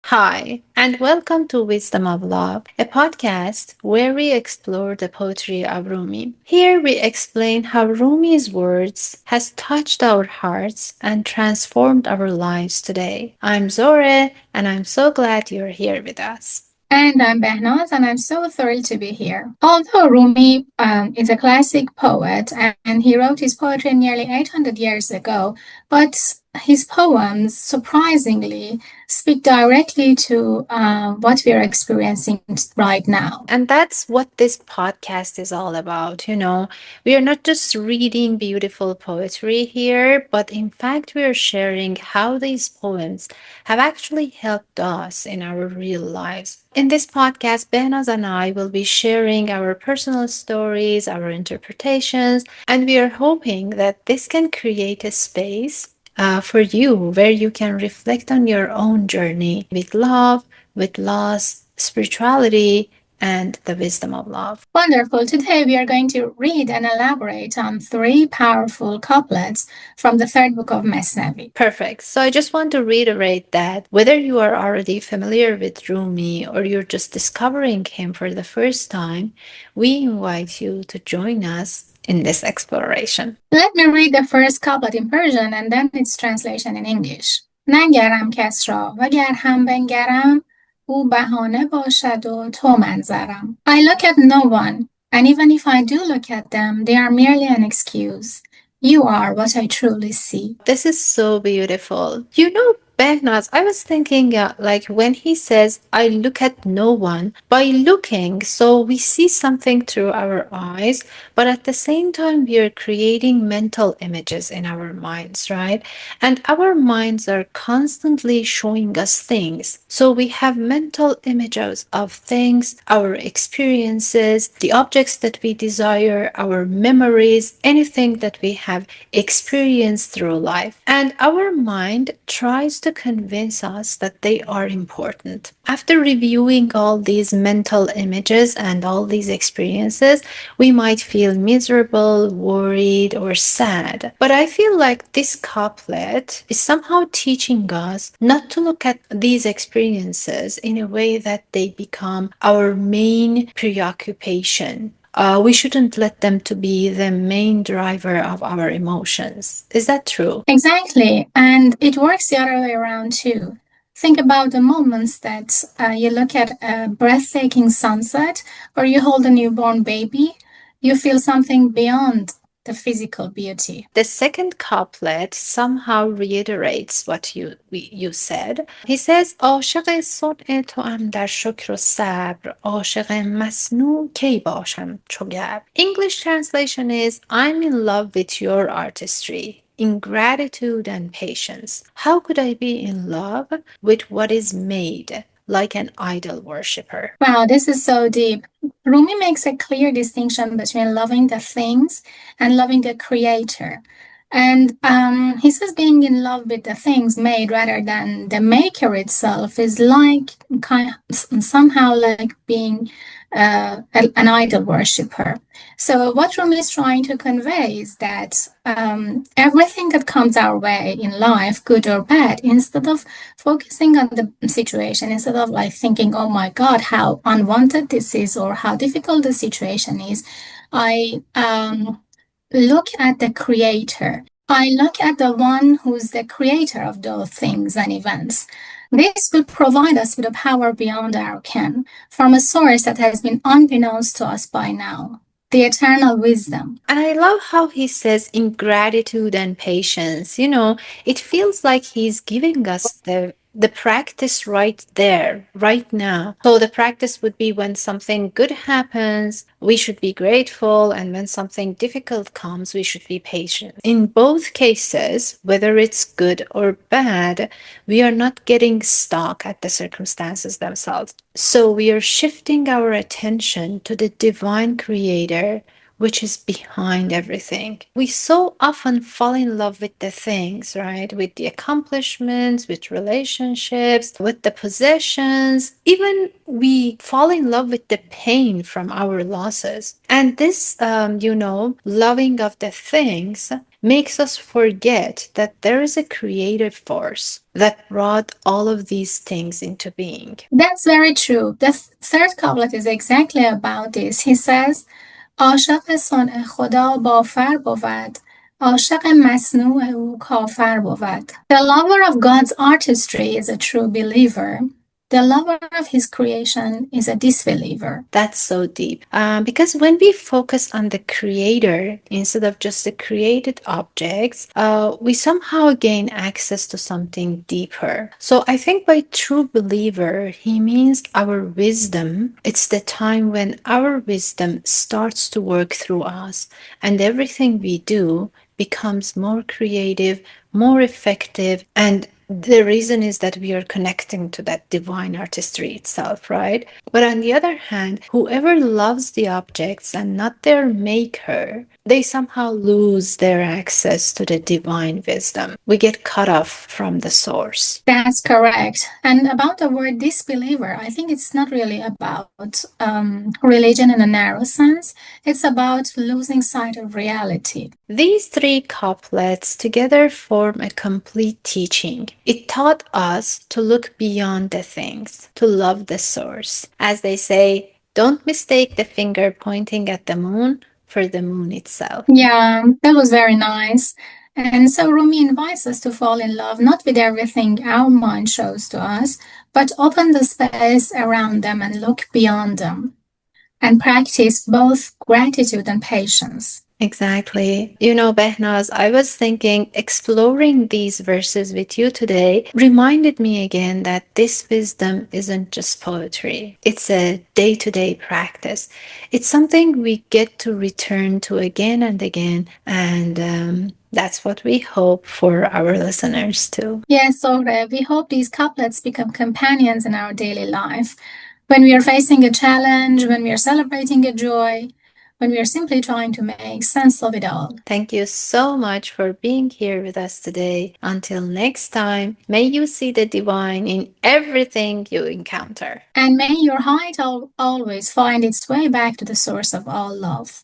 Hi, and welcome to Wisdom of Love, a podcast where we explore the poetry of Rumi. Here we explain how Rumi's words has touched our hearts and transformed our lives today. I'm Zore, and I'm so glad you're here with us. And I'm Behnaz, and I'm so thrilled to be here. Although Rumi is a classic poet and he wrote his poetry nearly 800 years ago, but his poems surprisingly speak directly to what we are experiencing right now. And that's what this podcast is all about. We are not just reading beautiful poetry here, but in fact, we are sharing how these poems have actually helped us in our real lives. In this podcast, Behnaz and I will be sharing our personal stories, our interpretations, and we are hoping that this can create a space for you where you can reflect on your own journey with love, with loss, spirituality, and the wisdom of love. Wonderful. Today we are going to read and elaborate on three powerful couplets from the third book of Mesnevi. Perfect. So I just want to reiterate that whether you are already familiar with Rumi or you're just discovering him for the first time, we invite you to join us in this exploration. Let me read the first couplet in Persian and then its translation in English. ننگرم کس را وگر هم بنگرم او بهانه باشد و تو منظرم. I look at no one, and even if I do look at them, they are merely an excuse. You are what I truly see. This is so beautiful. Behnaz, I was thinking, like when he says, I look at no one, by looking, so we see something through our eyes, but at the same time, we are creating mental images in our minds, right? And our minds are constantly showing us things. So we have mental images of things, our experiences, the objects that we desire, our memories, anything that we have experienced through life. And our mind tries to convince us that they are important. After reviewing all these mental images and all these experiences, we might feel miserable, worried, or sad. But I feel like this couplet is somehow teaching us not to look at these experiences in a way that they become our main preoccupation. We shouldn't let them to be the main driver of our emotions. Is that true? Exactly. And it works the other way around too. Think about the moments that you look at a breathtaking sunset or you hold a newborn baby, you feel something beyond the physical beauty. The second couplet somehow reiterates what you said. He says عاشق صنع توام در شکر و صبر عاشق مصنوع کی باشم چو گبر. English translation is I'm in love with your artistry in gratitude and patience. How could I be in love with what is made like an idol worshiper? Wow, this is so deep. Rumi makes a clear distinction between loving the things and loving the creator. And he says being in love with the things made rather than the maker itself is like somehow like being an idol worshiper. So what Rumi is trying to convey is that everything that comes our way in life, good or bad, instead of focusing on the situation, instead of like thinking, oh my God, how unwanted this is or how difficult the situation is, I look at the creator. I look at the one who's the creator of those things and events. This will provide us with a power beyond our ken from a source that has been unbeknownst to us by now, the eternal wisdom. And I love how he says in gratitude and patience. It feels like he's giving us the practice right there, right now. So the practice would be when something good happens, we should be grateful, and when something difficult comes, we should be patient. In both cases, whether it's good or bad, we are not getting stuck at the circumstances themselves. So we are shifting our attention to the divine creator which is behind everything. We so often fall in love with the things, right? With the accomplishments, with relationships, with the possessions. Even we fall in love with the pain from our losses. And this, loving of the things makes us forget that there is a creative force that brought all of these things into being. That's very true. The third couplet is exactly about this. He says, عاشق صنع خدا بافر بود عاشق مصنوع او کافر بود. The lover of God's artistry is a true believer. The lover of his creation is a disbeliever. That's so deep. Because when we focus on the creator instead of just the created objects, we somehow gain access to something deeper. So I think by true believer, he means our wisdom. It's the time when our wisdom starts to work through us, and everything we do becomes more creative, more effective, and the reason is that we are connecting to that divine artistry itself, right? But on the other hand, whoever loves the objects and not their maker, they somehow lose their access to the divine wisdom. We get cut off from the source. That's correct. And about the word disbeliever, I think it's not really about religion in a narrow sense. It's about losing sight of reality. These three couplets together form a complete teaching. It taught us to look beyond the things, to love the source. As they say, don't mistake the finger pointing at the moon for the moon itself. Yeah, that was very nice. And so Rumi invites us to fall in love not with everything our mind shows to us, but open the space around them and look beyond them and practice both gratitude and patience. Exactly. Behnaz, I was thinking exploring these verses with you today reminded me again that this wisdom isn't just poetry. It's a day-to-day practice. It's something we get to return to again and again, and that's what we hope for our listeners too. Yes, Sore, we hope these couplets become companions in our daily life. When we are facing a challenge, when we are celebrating a joy, when we are simply trying to make sense of it all. Thank you so much for being here with us today. Until next time, may you see the divine in everything you encounter. And may your heart always find its way back to the source of all love.